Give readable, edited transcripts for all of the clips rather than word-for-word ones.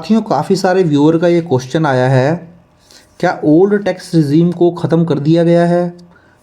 साथियों, काफ़ी सारे व्यूअर का ये क्वेश्चन आया है, क्या ओल्ड टैक्स रिजीम को ख़त्म कर दिया गया है?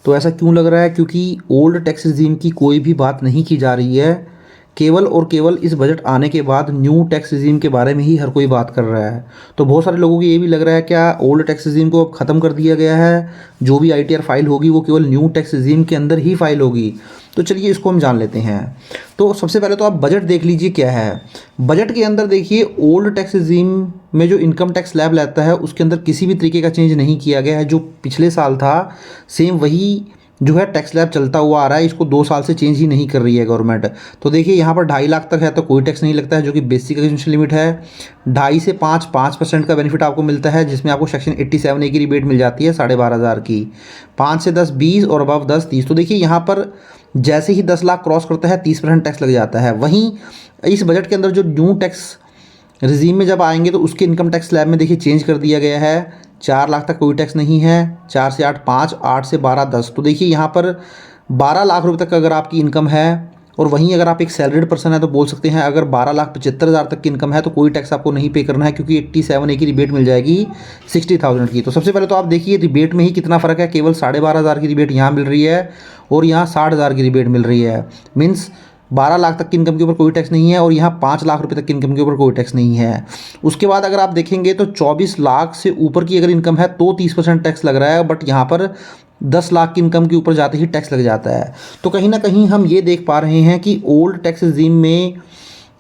तो ऐसा क्यों लग रहा है? क्योंकि ओल्ड टैक्स रिजीम की कोई भी बात नहीं की जा रही है। केवल और केवल इस बजट आने के बाद न्यू टैक्स रिजीम के बारे में ही हर कोई बात कर रहा है। तो बहुत सारे लोगों को ये भी लग रहा है, क्या ओल्ड टैक्स रिजीम को अब ख़त्म कर दिया गया है? जो भी आईटीआर फाइल होगी वो केवल न्यू टैक्स रिजीम के अंदर ही फाइल होगी। तो चलिए इसको हम जान लेते हैं। तो सबसे पहले तो आप बजट देख लीजिए क्या है। बजट के अंदर देखिए, ओल्ड टैक्स रिजीम में जो इनकम टैक्स स्लैब रहता है उसके अंदर किसी भी तरीके का चेंज नहीं किया गया है। जो पिछले साल था सेम वही जो है टैक्स स्लैब चलता हुआ आ रहा है। इसको 2 साल से चेंज ही नहीं कर रही है गवर्नमेंट। तो देखिए यहाँ पर 2.5 लाख तक है तो कोई टैक्स नहीं लगता है, जो कि बेसिक एग्जेम्पशन लिमिट है। 2.5 से 5% का बेनिफिट आपको मिलता है, जिसमें आपको सेक्शन 87A की रिबेट मिल जाती है 12,500 की। 5 से 10 20 और अबव 10 30। तो देखिए यहाँ पर जैसे ही 10 लाख क्रॉस करता है 30% टैक्स लग जाता है। वहीं इस बजट के अंदर जो न्यू टैक्स रिजीम में जब आएंगे तो उसके इनकम टैक्स स्लैब में देखिए चेंज कर दिया गया है। 4 लाख तक कोई टैक्स नहीं है, 4 से 8 5, 8 से 12 10। तो देखिए यहाँ पर 12 लाख रुपए तक अगर आपकी इनकम है, और वहीं अगर आप एक सैलरीड पर्सन है तो बोल सकते हैं अगर 12,75,000 तक की इनकम है तो कोई टैक्स आपको नहीं पे करना है, क्योंकि 87A की रिबेट मिल जाएगी 60,000 की। तो सबसे पहले तो आप देखिए रिबेट में ही कितना फ़र्क है। केवल 12,500 की रिबेट यहाँ मिल रही है और यहाँ 60,000 की रिबेट मिल रही है। मीन्स 12 लाख तक की इनकम के ऊपर कोई टैक्स नहीं है और यहाँ 5 लाख रुपए तक की इनकम के ऊपर कोई टैक्स नहीं है। उसके बाद अगर आप देखेंगे तो 24 लाख से ऊपर की अगर इनकम है तो 30% टैक्स लग रहा है, बट यहाँ पर 10 लाख की इनकम के ऊपर जाते ही टैक्स लग जाता है। तो कहीं ना कहीं हम ये देख पा रहे हैं कि ओल्ड टैक्स रिजीम में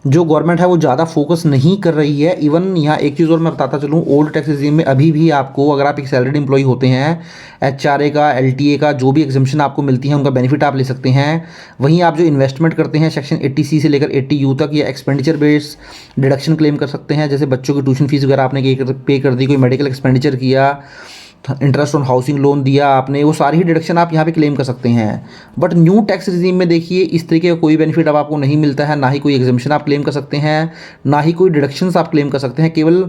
जो गवर्नमेंट है वो ज़्यादा फोकस नहीं कर रही है। इवन यहाँ एक चीज़ और मैं बताता चलूँ, ओल्ड टैक्स रिजीम में अभी भी आपको, अगर आप एक सैलरीड एम्प्लॉय होते हैं, एचआरए का, एलटीए का जो भी एग्जम्पशन आपको मिलती है उनका बेनिफिट आप ले सकते हैं। वहीं आप जो इन्वेस्टमेंट करते हैं सेक्शन 80C से लेकर 80U तक, या एक्सपेंडिचर बेस्ड डिडक्शन क्लेम कर सकते हैं। जैसे बच्चों की ट्यूशन फीस वगैरह आपने पे कर दी, कोई मेडिकल एक्सपेंडिचर किया, इंटरेस्ट ऑन हाउसिंग लोन दिया आपने, वो सारी ही डिडक्शन आप यहाँ पे क्लेम कर सकते हैं। बट न्यू टैक्स रिजीम में देखिए इस तरीके का कोई बेनिफिट अब आपको नहीं मिलता है, ना ही कोई एग्जाम्पशन आप क्लेम कर सकते हैं, ना ही कोई डिडक्शंस आप क्लेम कर सकते हैं। केवल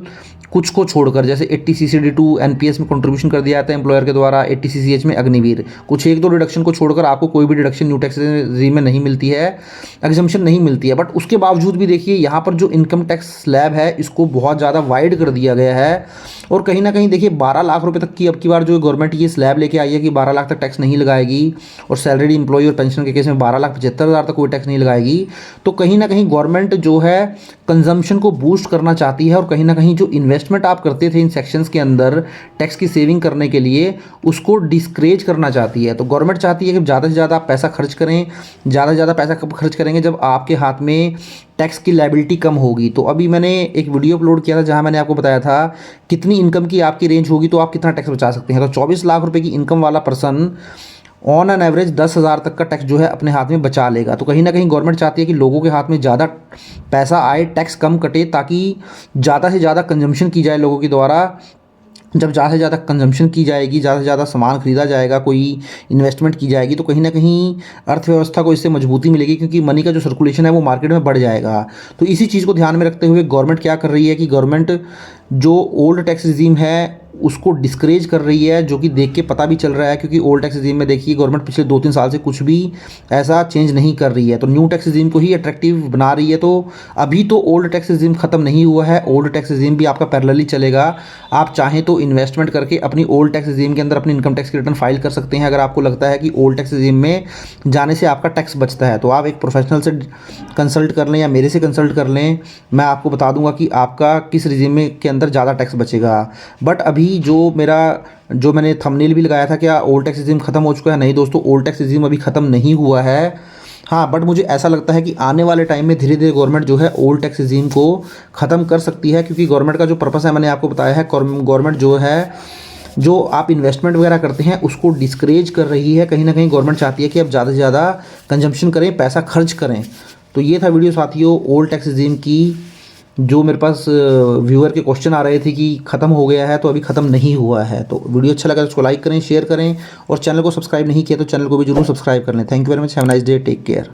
कुछ को छोड़कर, जैसे 80CCD2 एनपीएस में कंट्रीब्यूशन कर दिया जाता है एम्प्लॉयर के द्वारा, 80CCH में अग्निवीर, कुछ 1-2 डिडक्शन को छोड़कर आपको कोई भी डिडक्शन न्यू टैक्स रिजीम में नहीं मिलती है, एग्जम्पशन नहीं मिलती है। बट उसके बावजूद भी देखिए यहाँ पर जो इनकम टैक्स स्लैब है इसको बहुत ज़्यादा वाइड कर दिया गया है। और कहीं ना कहीं देखिए 12 लाख रुपए तक की अब की बार जो गवर्नमेंट ये स्लैब लेके आई है कि 12 लाख तक टैक्स नहीं लगाएगी, और सैलरीड एम्प्लॉय और पेंशन के केस में 12,75,000 तक कोई टैक्स नहीं लगाएगी। तो कहीं ना कहीं गवर्नमेंट जो है कंजम्पशन को बूस्ट करना चाहती है, और कहीं ना कहीं जो इन्वेस्टमेंट आप करते थे इन सेक्शंस के अंदर टैक्स की सेविंग करने के लिए, उसको डिस्करेज करना चाहती है। तो गवर्नमेंट चाहती है कि ज़्यादा से ज़्यादा आप पैसा खर्च करें। ज़्यादा से ज़्यादा पैसा कब खर्च करेंगे? जब आपके हाथ में टैक्स की लायबिलिटी कम होगी। तो अभी मैंने एक वीडियो अपलोड किया था जहां मैंने आपको बताया था कितनी इनकम की आपकी रेंज होगी तो आप कितना टैक्स बचा सकते हैं। तो 24 लाख रुपए की इनकम वाला पर्सन ऑन एन एवरेज 10,000 तक का टैक्स जो है अपने हाथ में बचा लेगा। तो कहीं ना कहीं गवर्नमेंट चाहती है कि लोगों के हाथ में ज़्यादा पैसा आए, टैक्स कम कटे, ताकि ज़्यादा से ज़्यादा कंजम्पशन की जाए लोगों के द्वारा। जब ज़्यादा से ज़्यादा कंजम्पशन की जाएगी, ज़्यादा से ज़्यादा सामान खरीदा जाएगा, कोई इन्वेस्टमेंट की जाएगी, तो कहीं ना कहीं अर्थव्यवस्था को इससे मजबूती मिलेगी, क्योंकि मनी का जो सर्कुलेशन है वो मार्केट में बढ़ जाएगा। तो इसी चीज़ को ध्यान में रखते हुए गवर्नमेंट क्या कर रही है कि गवर्नमेंट जो ओल्ड टैक्स रिजीम है उसको डिस्करेज कर रही है, जो कि देख के पता भी चल रहा है, क्योंकि ओल्ड टैक्स रिजीम में देखिए गवर्नमेंट पिछले 2-3 साल से कुछ भी ऐसा चेंज नहीं कर रही है, तो न्यू टैक्स रिजीम को ही अट्रैक्टिव बना रही है। तो अभी तो ओल्ड टैक्स रिजीम खत्म नहीं हुआ है, ओल्ड टैक्स रिजीम भी आपका पैरेलली चलेगा। आप चाहें तो इन्वेस्टमेंट करके अपनी ओल्ड टैक्स रिजीम के अंदर अपनी इनकम टैक्स की रिटर्न फाइल कर सकते हैं। अगर आपको लगता है कि ओल्ड टैक्स रिजीम में जाने से आपका टैक्स बचता है तो आप एक प्रोफेशनल से कंसल्ट कर लें या मेरे से कंसल्ट कर लें, मैं आपको बता दूंगा कि आपका किस रिजीम में के अंदर ज़्यादा टैक्स बचेगा। बट अभी जो मैंने थंबनेल भी लगाया था, क्या ओल्ड टैक्स रिजीम खत्म हो चुका है? नहीं दोस्तों, ओल्ड टैक्स रिजीम अभी खत्म नहीं हुआ है। हाँ, बट मुझे ऐसा लगता है कि आने वाले टाइम में धीरे धीरे गवर्नमेंट जो है ओल्ड टैक्स रिजीम को ख़त्म कर सकती है, क्योंकि गवर्नमेंट का जो पर्पस है मैंने आपको बताया है, गवर्नमेंट जो है जो आप इन्वेस्टमेंट वगैरह करते हैं उसको डिस्करेज कर रही है। कहीं ना कहीं गवर्नमेंट चाहती है कि आप ज़्यादा से ज़्यादा कंजम्पशन करें, पैसा खर्च करें। तो ये था वीडियो साथियों ओल्ड टैक्स रिजीम की, जो मेरे पास व्यूअर के क्वेश्चन आ रहे थे कि ख़त्म हो गया है, तो अभी ख़त्म नहीं हुआ है। तो वीडियो अच्छा लगा तो उसको लाइक करें, शेयर करें, और चैनल को सब्सक्राइब नहीं किया तो चैनल को भी जरूर सब्सक्राइब कर लें। Thank you very much, have a nice day, take care.